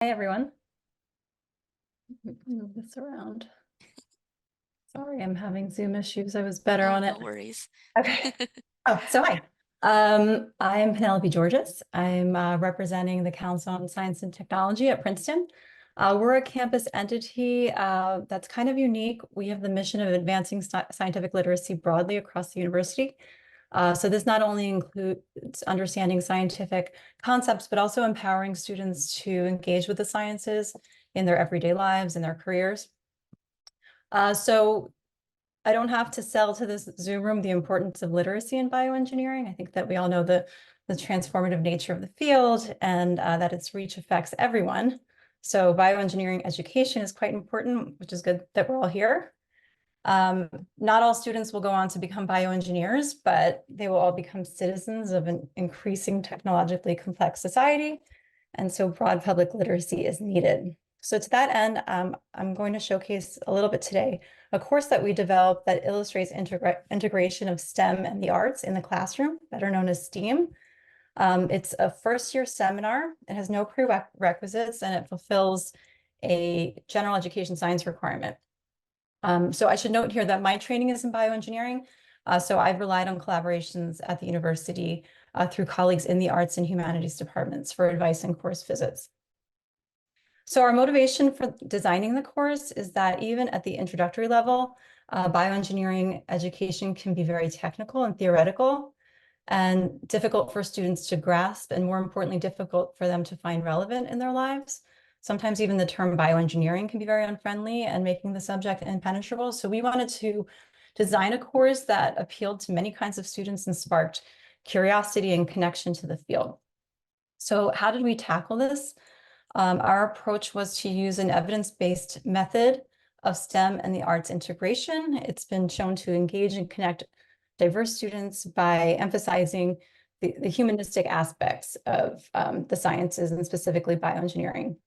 Hi, everyone. Move this around. Sorry, I'm having Zoom issues. I was better on it. No worries. Okay. Oh, so hi. I'm Penelope Georges. I'm representing the Council on Science and Technology at Princeton. We're a campus entity that's kind of unique. We have the mission of advancing scientific literacy broadly across the university. So this not only includes understanding scientific concepts, but also empowering students to engage with the sciences in their everyday lives and their careers. So I don't have to sell to this Zoom room the importance of literacy in bioengineering. I think that we all know the transformative nature of the field and that its reach affects everyone. So bioengineering education is quite important, which is good that we're all here. Not all students will go on to become bioengineers, but they will all become citizens of an increasing technologically complex society. And so broad public literacy is needed. So to that end, I'm going to showcase a little bit today a course that we developed that illustrates integration of STEM and the arts in the classroom, better known as STEAM. It's a first-year seminar. It has no prerequisites and it fulfills a general education science requirement. So I should note here that my training is in bioengineering. So I've relied on collaborations at the university through colleagues in the arts and humanities departments for advice and course visits. So our motivation for designing the course is that even at the introductory level, bioengineering education can be very technical and theoretical and difficult for students to grasp, and more importantly, difficult for them to find relevant in their lives. Sometimes even the term bioengineering can be very unfriendly and making the subject impenetrable. So we wanted to design a course that appealed to many kinds of students and sparked curiosity and connection to the field. So how did we tackle this? Our approach was to use an evidence-based method of STEM and the arts integration. It's been shown to engage and connect diverse students by emphasizing the humanistic aspects of the sciences and specifically bioengineering.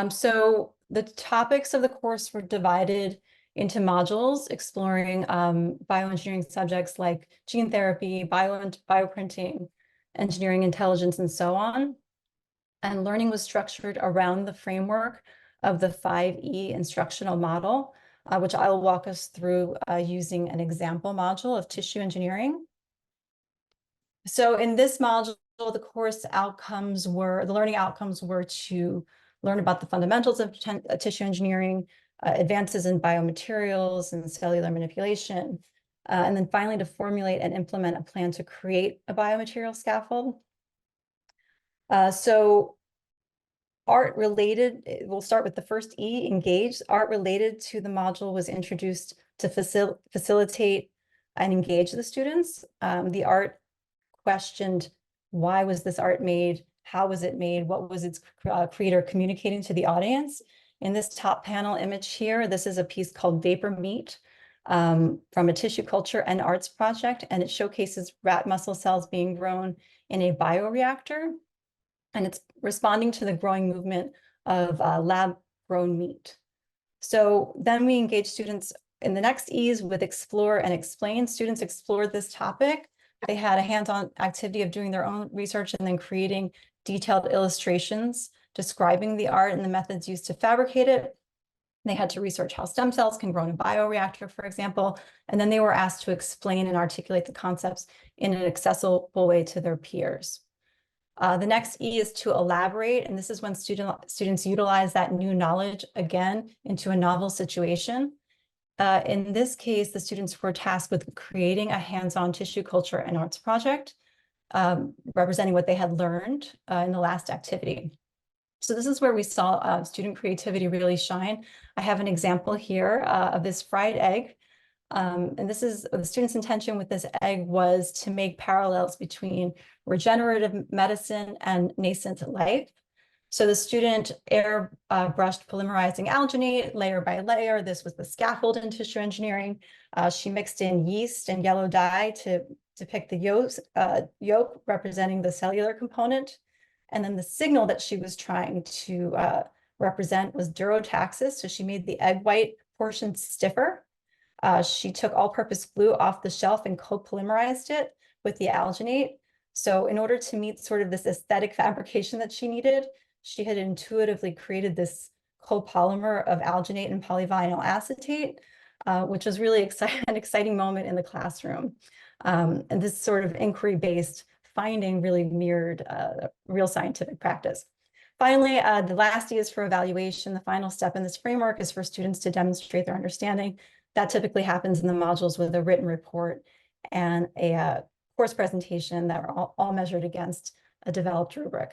So the topics of the course were divided into modules exploring bioengineering subjects like gene therapy, bioprinting, engineering intelligence, and so on. And learning was structured around the framework of the 5E instructional model, which I'll walk us through using an example module of tissue engineering. So in this module, the learning outcomes were to learn about the fundamentals of tissue engineering, advances in biomaterials and cellular manipulation, and then finally to formulate and implement a plan to create a biomaterial scaffold. So art related, we'll start with the first E, engage. Art related to the module was introduced to facilitate and engage the students. The art questioned, why was this art made? How was it made? What was its creator communicating to the audience? In this top panel image here, this is a piece called Vapor Meat from a tissue culture and arts project, and it showcases rat muscle cells being grown in bioreactor. And it's responding to the growing movement of lab-grown meat. So then we engage students in the next E's with explore and explain. Students explored this topic. They had a hands-on activity of doing their own research and then creating detailed illustrations describing the art and the methods used to fabricate it. They had to research how stem cells can grow in a bioreactor, for example, and then they were asked to explain and articulate the concepts in an accessible way to their peers. The next E is to elaborate, and this is when students utilize that new knowledge again into a novel situation. In this case, the students were tasked with creating a hands-on tissue culture and arts project, representing what they had learned in the last activity. So this is where we saw student creativity really shine. I have an example here of this fried egg. And this is the student's intention with this egg was to make parallels between regenerative medicine and nascent life. So the student airbrushed polymerizing alginate layer by layer. This was the scaffold in tissue engineering. She mixed in yeast and yellow dye to depict the yolk representing the cellular component. And then the signal that she was trying to represent was durotaxis. So she made the egg white portion stiffer. She took all-purpose glue off the shelf and co-polymerized it with the alginate. So in order to meet sort of this aesthetic fabrication that she needed, she had intuitively created this copolymer of alginate and polyvinyl acetate, which was really an exciting moment in the classroom. And this sort of inquiry-based finding really mirrored real scientific practice. Finally, the last E is for evaluation. The final step in this framework is for students to demonstrate their understanding. That typically happens in the modules with a written report and a course presentation that are all measured against a developed rubric.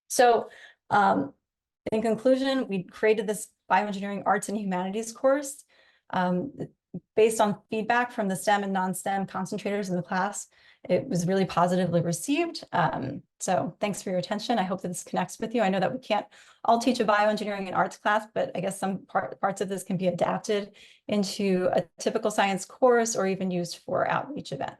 So in conclusion, we created this bioengineering arts and humanities course based on feedback from the STEM and non-STEM concentrators in the class. It was really positively received. So thanks for your attention. I hope that this connects with you. I know that we can't all teach a bioengineering and arts class, but I guess some parts of this can be adapted into a typical science course or even used for outreach event.